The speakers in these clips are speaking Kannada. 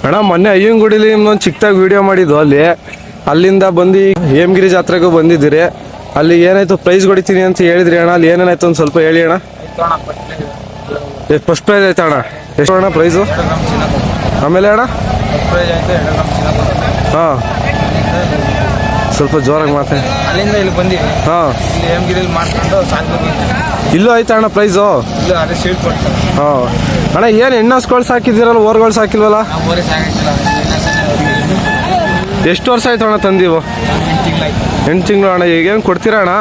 ಅಣ್ಣ ಮೊನ್ನೆ ಅಯ್ಯಂಗುಡಿಲಿ ಒಂದು ಚಿಕ್ಕದಾಗಿ ವಿಡಿಯೋ ಮಾಡಿದ್ದು ಅಲ್ಲಿಂದ ಬಂದು ಹೇಮಗಿರಿ ಜಾತ್ರೆಗೂ ಬಂದಿದ್ದೀರಿ. ಅಲ್ಲಿ ಏನಾಯ್ತು ಪ್ರೈಸ್ ಹೊಡಿತೀನಿ ಅಂತ ಹೇಳಿದ್ರಿ ಅಣ್ಣ, ಅಲ್ಲಿ ಏನೇನಾಯ್ತು ಒಂದು ಸ್ವಲ್ಪ ಹೇಳಿ ಅಣ್ಣ. ಫಸ್ಟ್ ಪ್ರೈಸ್ ಆಯ್ತಾ ಅಣ್ಣ? ಎಷ್ಟು ಅಣ್ಣ ಪ್ರೈಸು? ಆಮೇಲೆ ಅಣ್ಣ ಹಾಂ ಸ್ವಲ್ಪ ಜೋರಾಗಿ ಮಾತಾಡಿ. ಅಲ್ಲಿಂದ ಇಲ್ಲಿ ಬಂದಿವಿ. ಹಾಂ ಇಲ್ಲಿ ಹೇಮಗಿರಿಲಿ ಮಾಡ್ಕೊಂಡು ಇಲ್ಲೂ ಆಯ್ತಾ ಅಣ್ಣ ಪ್ರೈಸು? ಇಲ್ಲ ಅದೇ ಸ್ವೀಟ್ ಕೊಡ್ತಾರೆ. ಹಾಂ ಅಣ್ಣ ಏನು ಹೆಣ್ಣಸ್ಗಳು ಸಾಕಿದ್ದೀರಲ್ಲ, ಓರ್ಗಳು ಸಾಕಿಲ್ವಲ್ಲ? ಎಷ್ಟು ವರ್ಷ ಆಯ್ತು ಅಣ್ಣ ತಂದಿವು? 8 ತಿಂಗಳು ಅಣ್ಣ. ಈಗೇನು ಕೊಡ್ತೀರಾ ಅಣ್ಣ?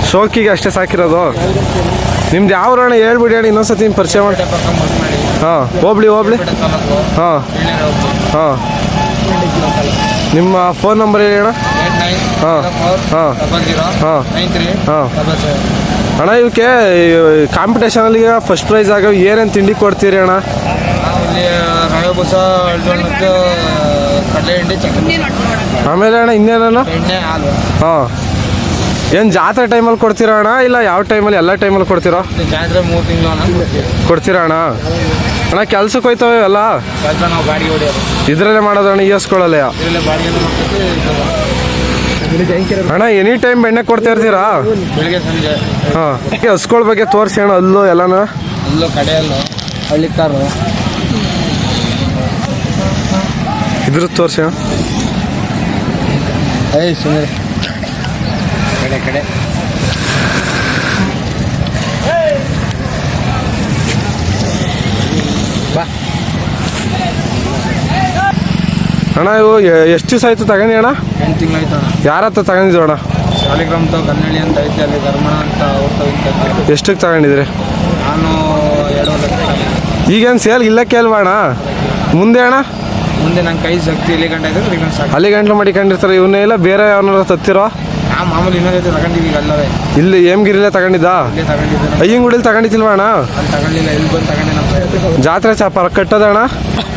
ಶೋಕಿಗೆ ಅಷ್ಟೇ ಸಾಕಿರೋದು? ನಿಮ್ದು ಯಾವ ಅಣ್ಣ ಹೇಳ್ಬಿಡಿ ಅಣ್ಣ, ಇನ್ನೊಂದ್ಸತಿ ನಿಮ್ಮ ಪರಿಚಯ ಮಾಡಿ. ಹಾಂ ಹೋಬ್ಳಿ ಹಾಂ ಹಾಂ ನಿಮ್ಮ ಫೋನ್ ನಂಬರ್ ಹೇಳಿ ಅಣ್ಣ. ಹಾಂ ಹಾಂ ಹಾಂ ಹಾಂ ಅಣ್ಣ ಇವಕ್ಕೆ ಕಾಂಪಿಟೇಷನಲ್ಲಿ ಫಸ್ಟ್ ಪ್ರೈಸ್ ಆಗೋ ಏನೇನು ತಿಂಡಿ ಕೊಡ್ತೀರಿ ಅಣ್ಣ? ರವೆ ಬೂಸ, ಕಡಲೆ ಹಿಂಡಿ, ಚಟ್ನಿ. ಆಮೇಲೆ ಅಣ್ಣ ಇನ್ನೇನು? ಎಣ್ಣೆ, ಹಾಲು. ಹಾಂ ಏನು ಜಾತ್ರೆ ಟೈಮಲ್ಲಿ ಕೊಡ್ತೀರಾ ಅಣ್ಣ, ಇಲ್ಲ ಯಾವ ಟೈಮಲ್ಲಿ? ಎಲ್ಲ ಟೈಮಲ್ಲಿ ಕೊಡ್ತೀರಾ? ಜಾತ್ರೆ 3 ತಿಂಗಳು ಕೊಡ್ತೀರಾ ಅಣ್ಣ? ಅಣ್ಣ ಕೆಲ್ಸಕ್ಕೆ ಹೋಯ್ತವೆ ಅಲ್ಲ? ಕೆಲಸ ನಾವು ಗಾಡಿ ಹೊಡಿಯೋದು ಇದರಲ್ಲೇ ಮಾಡೋದು ಅಣ್ಣ, ಇಸ್ಕೊಳ್ಳಲ್ಲ ಅಣ್ಣ? ಎನಿ ಟೈಮ್ ಬೆಣ್ಣೆ ಕೊಡ್ತಾ ಇರ್ತೀರಾ? ಬೆಳಿಗ್ಗೆ ಸಂಜೆ. ಹಾಂ ಹಸ್ಗಳ ಬಗ್ಗೆ ತೋರಿಸಿ ಅಣ್ಣ, ಅಲ್ಲೂ ಎಲ್ಲನ ಅಲ್ಲೂ ಕಡೆಯಲ್ಲೂ ಹಳ್ಳಿ ಕಾರು ಇದ್ರದ್ದು ತೋರಿಸಿ ಅಣ್ಣ. ಸುಮ್ಮನೆ ಕಡೆ ಬಾ ಅಣ್ಣ ಇವು ಎಷ್ಟು ದಿವಸ ಆಯ್ತು ತಗೊಂಡಿ ಅಣ್ಣ? 8 ತಿಂಗಳು ಆಯ್ತು ಅಣ್ಣ. ಯಾರ ಹತ್ರ ತಗೊಂಡಿದ್ದೀವಿ ಅಣ್ಣ? ಶಾಲಿಗ್ರಾಮ್ ಕನ್ನಳ್ಳಿ ಅಂತ ಐತೆ, ಅಲ್ಲಿ ಧರ್ಮಣ ಅಂತ ಹೋಗ್ತಾ. ಎಷ್ಟಕ್ಕೆ ತಗೊಂಡಿದ್ರಿ? ನಾನು 2 ಲಕ್ಷ. ಈಗೇನು ಸೇಲ್ ಇಲ್ಲ ಕೇಳ್ವಾ ಅಣ್ಣ? ಮುಂದೆ ಅಣ್ಣ ಮುಂದೆ ನನ್ನ ಕೈ ಶಕ್ತಿ ಇಲ್ಲಿ ಗಂಟೆ ಐತೆ, ಸಾಕು. ಅಲ್ಲಿ ಗಂಟ್ಲು ಮಾಡಿಕೊಂಡಿರ್ತಾರೆ ಇವನ್ನೇ, ಇಲ್ಲ ಬೇರೆ ಯಾವನಾರ ತತ್ತಿರೋ? ನಾ ಮಾಮೂಲಿ ಇನ್ನೊಂದು ತಗೊಂಡಿದ್ದೀವಿ ಈಗ ಅಲ್ಲವೇ. ಇಲ್ಲಿ ಹೇಮಗಿರಿಲೇ ತಗೊಂಡಿದ್ದ? ಇಲ್ಲೇ ತಗೊಂಡಿದ್ದೆ. ಅಯ್ಯಂಗುಡಿಲಿ ತಗೊಂಡಿದ್ದಿಲ್ವಾ ಅಣ್ಣ? ಅಲ್ಲಿ ತಗೊಂಡಿಲ್ಲ, ಇಲ್ಲಿ ಬಂದು ತಗೊಂಡೆ. ನಮ್ಮ ಜಾತ್ರೆ ಚಾಪ ಕಟ್ಟೋದ ಅಣ್ಣ?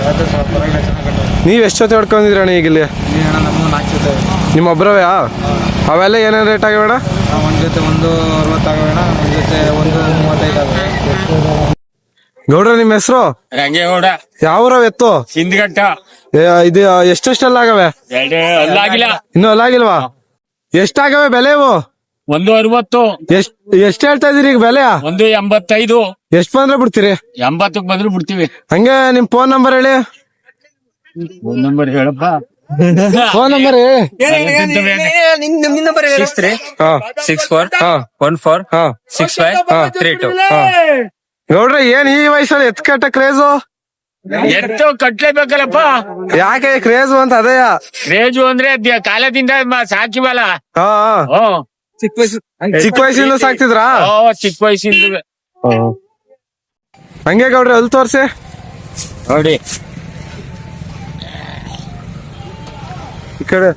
ಜಾತ್ರೆ ಪರವಾಗಿಲ್ಲ, ಚೆನ್ನಾಗಿ ಕಟ್ಟೋದು. ನೀವು ಎಷ್ಟು ಜೊತೆ ಹೊಡ್ಕೊಂಡಿದ್ರಿ ಅಣ್ಣ ಈಗ ಇಲ್ಲಿ? ಅಣ್ಣ ನಮ್ಮ 4 ಜೊತೆ. ನಿಮ್ಮ ಒಬ್ಬರವೇ? ಅವೆಲ್ಲ ಏನೇನು ರೇಟ್ ಆಗಿವೆ ಅಣ್ಣ? ಒಂದು ಜೊತೆ 160 ಆಗವೆ ಅಣ್ಣ, ಒಂದು ಜೊತೆ 135 ಆಗವೆ. ಗೌಡ್ರ ನಿಮ್ಮ ಹೆಸರು? ರಂಗೇಗೌಡ. ಯಾವ್ರವ್ ಎತ್ತು? ಸಿಂಧಘಟ್ಟ. ಇದು ಎಷ್ಟೆಷ್ಟೆಲ್ಲ ಆಗವೆ? ಅಲ್ಲಾಗಿಲ್ಲ ಇನ್ನು ಅಲ್ಲಾಗಿಲ್ವಾ? ಎಷ್ಟಾಗವೆ ಬೆಲೆ ಇವು? 160. ಎಷ್ಟು ಹೇಳ್ತಾ ಇದೀರಿ ಈಗ ಬೆಲೆ? 185. ಎಷ್ಟು ಬಂದ್ರೆ ಬಿಡ್ತೀರಿ? 80ಕ್ಕೆ ಬಂದ್ರು ಬಿಡ್ತೀವಿ. ಹಂಗೆ ನಿಮ್ ಫೋನ್ ನಂಬರ್ ಹೇಳಿ. ಫೋನ್ ನಂಬರ್ ಹೇಳಪ್ಪ. ಫೋನ್ ನಂಬರ್ ಹೇಳಿ. 63 64 14 65 32. ನೋಡ್ರಿ ಏನ್ ಈ ವಯಸ್ಸಲ್ಲಿ ಎತ್ ಕಟ್ಟ ಕ್ರೇಜು? ಎತ್ತು ಕಟ್ಲೇಬೇಕಲ್ಲಪ್ಪ. ಯಾಕೆ ಕ್ರೇಜು ಅಂತ? ಅದೇ ಕ್ರೇಜು ಅಂದ್ರೆ ಕಾಲದಿಂದ ಸಾಕಿವಲ್ಲ. ಚಿಕ್ಕ ವಯಸ್ಸಿಂದ ಸಾಕ್ತಿದ್ರಾ? ಚಿಕ್ಕ ವಯಸ್ಸಿಂದ. ಹಂಗೆ ಗೌಡ್ರಿ ಅಲ್ಲಿ ತೋರ್ಸಿ ನೋಡಿ ಈ ಕಡೆ.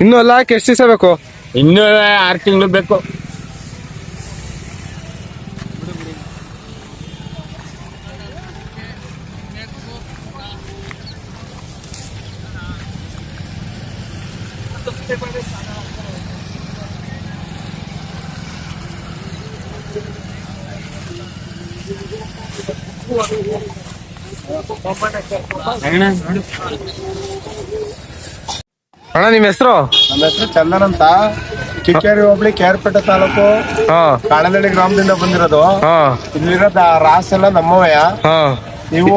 ಇನ್ನು ಅಲ್ಲ ಎಷ್ಟು ದಿವಸ ಬೇಕು? ಇನ್ನು 6 ತಿಂಗಳು ಬೇಕು. ಅಣ್ಣ ನಿಮ್ ಹೆಸರು? ನಮ್ಮ ಹೆಸರು ಚಂದನ್ ಅಂತ, ಕಿಕ್ಕೇರಿ ಹೋಬಳಿ ಕೇರ್ಪೇಟೆ ತಾಲೂಕು ಕಾಳನಹಳ್ಳಿ ಗ್ರಾಮದಿಂದ ಬಂದಿರೋದು. ಇಲ್ಲಿರೋದ ರಾಸ್ ಎಲ್ಲ ನಮ್ಮವಯ. ನೀವು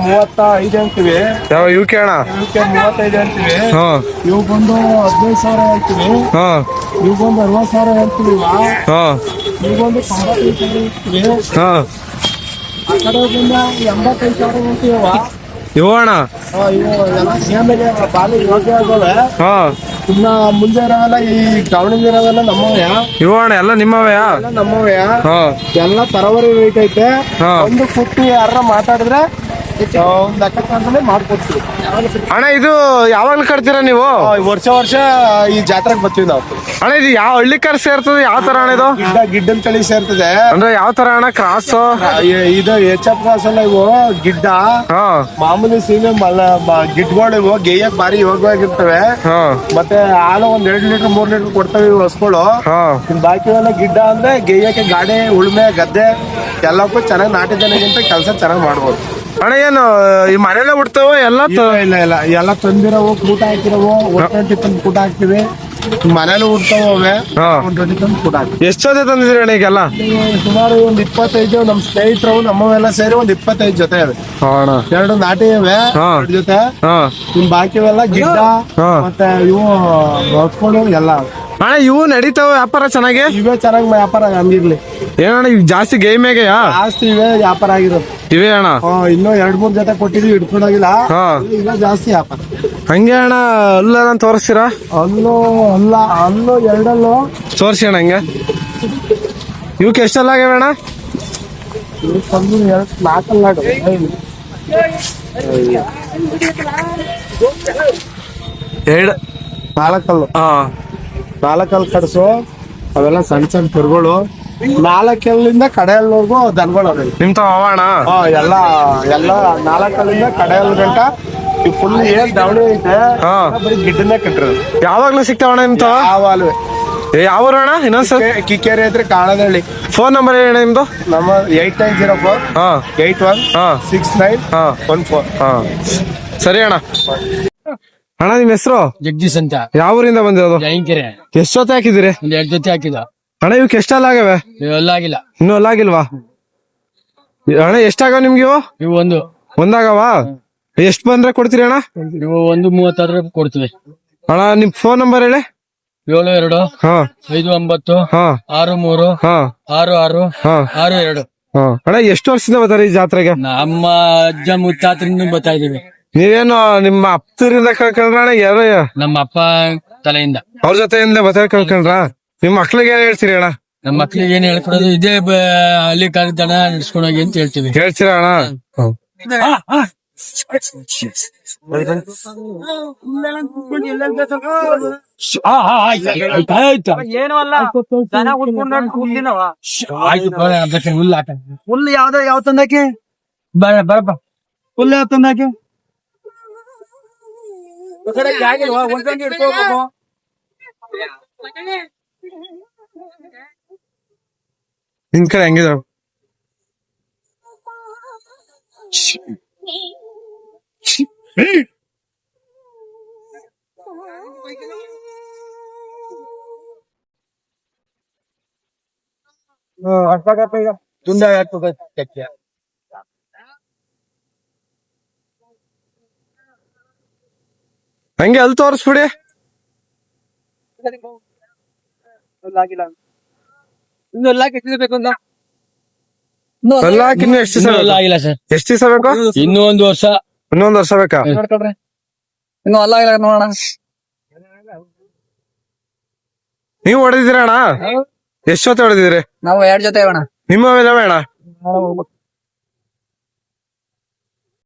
35 ಅಂತೀವಿ. ಯಾವ ಇವಕ್ಕೆ ಅಣ್ಣ? ಇವಕ್ಕೆ 35 ಅಂತೀವಿ. ಇವು ಬಂದು 15,000 ಹೇಳ್ತೀವಿ. ಇವು ಬಂದು 60,000 ಹೇಳ್ತೀವಿ. ಇವು ಬಂದು 95,000 ಹೇಳ್ತೀವಿ. ಆ ಕಡೆ ಬಂದು 85,000 ಹೇಳ್ತೀವ. ಇವು ಅಣ್ಣ ಇವು ಎಲ್ಲ ಸೇಮಿಗೆ ಬಾಲಿ ಯೋಗ್ಯ ಆಗವೆ. ಇನ್ನ ಮುಂದೆ ಇರೋವೆಲ್ಲ ಈ ದಾವಣಗೆರೆ ಇರೋವೆಲ್ಲ ನಮ್ಮವಯ. ಇವು ಅಣ್ಣ ಎಲ್ಲ ನಿಮ್ಮವಯ? ನಮ್ಮವಯ. ಎಲ್ಲ ತರವರಿ ರೇಟ್ ಐತೆ. ಒಂದು ಫುಟ್ಟು ಯಾರ ಮಾತಾಡಿದ್ರೆ ಒಂದ್ ಲೆಕ್ಕ ತಗೊಂಡ್ರೆ ಮಾಡ್ಕೊಡ್ತೀವಿ. ಅಣ್ಣ ಇದು ಯಾವಾಗ್ಲೂ ಕಟ್ತೀರಾ ನೀವು? ವರ್ಷ ಈ ಜಾತ್ರೆಗೆ ಬರ್ತೀವಿ ನಾವು. ಅಣ್ಣ ಇದು ಯಾವ ಹಳ್ಳಿ ಕರ್ ಸೇರ್ತದೆ, ಯಾವ ತರ ಅಣ್ಣ ಇದು? ಗಿಡ್ಡನ್ ತಳಿ ಸೇರ್ತದೆ. ಅಂದ್ರೆ ಯಾವ ತರ ಅಣ್ಣ ಕ್ರಾಸ್? ಇದು ಎಚ್.ಎಫ್ ಕ್ರಾಸ್ ಅಲ್ಲ, ಇವು ಗಿಡ್ಡ ಹಾ ಮಾಮೂಲಿ ಸೀಮೆ ಗಿಡ್ಗಳು ಇವು ಗೇಯಕ್ ಬಾರಿ ಯೋಗವಾಗಿರ್ತವೆ. ಹಾ ಮತ್ತೆ ಹಾಲು ಒಂದ್ 2 ಲೀಟರ್ 3 ಲೀಟರ್ ಕೊಡ್ತವೆ ಇವು ಹಸುಗಳು. ಹಾ ಬಾಕಿ ಎಲ್ಲ ಗಿಡ್ಡ ಅಂದ್ರೆ ಗೇಯಕ್ಕೆ ಗಾಡಿ ಉಳುಮೆ ಗದ್ದೆ ಎಲ್ಲಕ್ಕೂ ಚೆನ್ನಾಗಿ ನಾಟಿ ದನಗಿಂತ ಕೆಲಸ ಚೆನ್ನಾಗಿ ಮಾಡ್ಬೋದು. ಅಣ್ಣ ಏನು ಈ ಮನೇಲೆ ಬಿಡ್ತಾವ ಎಲ್ಲ? ಇಲ್ಲ ಎಲ್ಲ ತಂದಿರವು, ಕೂಟ ಹಾಕಿರವು, 120 ತಂದು ಕೂಟ ಹಾಕ್ತಿವಿ. ಮನೇಲಿ ಹುಡ್ತಾವೆ, ಹಾ. 120 ತಂದು ಕೂಟ ಹಾಕ್ತಿವಿ. ಎಷ್ಟು ಜೊತೆ ತಂದಿದ್ರಿ ಅಣ್ಣ ಈಗೆಲ್ಲ? ಸುಮಾರು ಒಂದ್ 25 ನಮ್ಮ ಸ್ನೇಹಿತರು ನಮ್ಮವೆಲ್ಲ ಸೇರಿ ಒಂದ್ 25 ಜೊತೆ ಇವೆ. ಅಣ್ಣ 2 ನಾಟಿ ಇವೆ, ಹಾ. 2 ಜೊತೆ. ಹಾ ಇನ್ ಬಾಕಿವೆಲ್ಲ ಗಿಡ್ಡ ಹಾ. ಮತ್ತೆ ಇವು ಹೊತ್ಕೊಂಡು ಎಲ್ಲ ಅಣ್ಣ ಇವು ನಡೀತಾವ ವ್ಯಾಪಾರ ಚೆನ್ನಾಗಿ? ಇವೇ ಚೆನ್ನಾಗಿ ವ್ಯಾಪಾರ ಹಂಗಿರ್ಲಿ. ಏನಣ್ಣ ಈಗ ಜಾಸ್ತಿ ಗೇಮ್ಯಾಗೆಯಾ? ಜಾಸ್ತಿ ಇವೇ ವ್ಯಾಪಾರ ಆಗಿರೋದು. ಇವೆ ಅಣ್ಣ ಇನ್ನೂ 2-3 ಜೊತೆ ಕೊಟ್ಟಿದ್ವಿ, ಹಿಡ್ಕೊಂಡೋಗಿಲ್ಲ. ಹಾ. ಇವೇ ಜಾಸ್ತಿ ವ್ಯಾಪಾರ. ಹಂಗೆ ಅಣ್ಣ ಅಲ್ಲ ತೋರಿಸ್ತೀರಾ? ಹಲ್ಲು ಎರಡಲ್ಲೂ ತೋರಿಸಿ ಅಣ್ಣ ಹಂಗೆ. ಇವಕ್ಕೆ ಎಷ್ಟೆಲ್ಲ ಆಗ್ಯಾವ ಅಣ್ಣ? ತಂದು 4 ನಾಡು ಎರಡು 4 ಹಾ 4 ಕಡಸು ಅವೆಲ್ಲ ಸಣ್ಣ ಕರುಗಳು. 4 ಕಡೆಯಲ್ವರೆಗೂ ದನಗಳು ಅವೆ. ನಿಮ್ ತಾವ ಅಣ್ಣ? ಎಲ್ಲ 4 ಕಡೆಯಲ್ ಗಂಟ ಫುಲ್ ಏನ್ ದಾವಣಿ ಐತೆ. ಹಾ. ಬರೀ ಗಿಡ್ಡನ್ನೇ ಕಟ್ಟಿರೋದು. ಯಾವಾಗ್ಲೂ ಸಿಗ್ತಾವಣ್ಣ ನಿಮ್ ತಾವ? ಯಾವಾಲ್ವೆ ಯಾವ ಅಣ್ಣ ಇನ್ನೊಂದ್ಸಲ? ಕಿಕ್ಕೇರಿ ಐತ್ರಿ, ಕಾಣದಹಳ್ಳಿ. ಫೋನ್ ನಂಬರ್ ಹೇಳಿ ನಿಮ್ದು? ನಮ್ಮ 8904 ಹಾ 81 ಹಾ 6914. ಹಾ ಸರಿ ಅಣ್ಣ. ಅಣ್ಣ ನಿಮ್ ಹೆಸರು? ಜಗದೀಶ್ ಅಂತ, ಯಾವ ಊರಿಂದ ಬಂದಿರೋದು? ಜೈಂಕೆರೆ. ಎಷ್ಟ್ ಜೊತೆ ಹಾಕಿದಿರಿ? ಒಂದ್ 2 ಜೊತೆ ಹಾಕಿದ. ಅಣ್ಣ ಇವಕ್ಕೆ ಎಷ್ಟೆಲ್ಲ ಆಗವೆ? ಇವೆಲ್ಲ ಆಗಿಲ್ಲ. ಇನ್ನೂ ಎಲ್ಲ ಆಗಿಲ್ವಾ? ಅಣ್ಣ ಎಷ್ಟಾಗವ ನಿಮ್ಗೆ ಇವು? ಇವು ಒಂದಾಗವ? ಎಷ್ಟ್ ಬಂದ್ರೆ ಕೊಡ್ತೀರಿ ಅಣ್ಣ? ಇವು 1.36 ಕೊಡ್ತೀವಿ. ಅಣ್ಣ ನಿಮ್ ಫೋನ್ ನಂಬರ್ ಹೇಳಿ. 72 ಹಾ 59 ಹಾ 63 ಹಾ 66 ಹಾ 62. ಹಾ ಅಣ್ಣ ಎಷ್ಟು ವರ್ಷದಿಂದ ಬರ್ತಾರೆ ಈ ಜಾತ್ರೆಗೆ? ನಮ್ಮ ಅಜ್ಜ ಮುತ್ತಾತರಿಂದ ಬರ್ತಾ ಇದೀವಿ. ನೀವೇನು ನಿಮ್ಮ ಅಪ್ಪರಿಂದ ಕಳ್ಕೊಂಡ್ರ ಅಣ್ಣ? ಯಾರು ನಮ್ಮ ಅಪ್ಪ ತಲೆಯಿಂದ. ಅವ್ರ ಜೊತೆಯಿಂದ ಬತ್ತ ಕಳ್ಕೊಂಡ್ರ? ನಿಮ್ ಮಕ್ಳಿಗೆ ಏನ್ ಹೇಳ್ತೀರಿ ಅಣ್ಣ? ನಮ್ಮ ಮಕ್ಳಿಗೆ ಏನ್ ಹೇಳ್ಕೊಡೋದು, ಇದೇ ಅಲ್ಲಿ ದನ ನಡ್ಸ್ಕೊಂಡು ಹೋಗಿ ಅಂತ ಹೇಳ್ತೀವಿ. ಹೇಳ್ತೀರಾ ಅಣ್ಣ? ಹುಲ್ಲು ಯಾವ ತಂದಾಕಿ? ಬರಪ್ಪ, ಹುಲ್ಲು ಯಾವ ತಂದಾಕಿ? ನಿನ್ ಕಡೆ ಹೆಂಗಿದಾವ? ಹಂಗೆ ಅಲ್ಲಿ ತೋರಿಸ್ಬಿಡಿ. ಎಲ್ಲ ಹಾಕಿ ಇನ್ನು ಎಷ್ಟು ದಿವಸ ಬೇಕು? ಆಗಿಲ್ಲ ಸರ್, ಎಷ್ಟು ದಿವಸ ಬೇಕು? ಇನ್ನೂ 1 ವರ್ಷ. ಇನ್ನೊಂದು ವರ್ಷ ಬೇಕಾ? ಇನ್ನು ಅಲ್ಲ ಆಗಿಲ್ಲ ನೋಡೋಣ. ನೀವು ಹೊಡೆದಿದ್ದೀರ ಅಣ್ಣ? ಎಷ್ಟು ಜೊತೆ ಹೊಡೆದಿದ್ದೀರಿ? ನಾವು 2 ಜೊತೆ ಅಣ್ಣ. ನಿಮ್ಮ ಅಣ್ಣ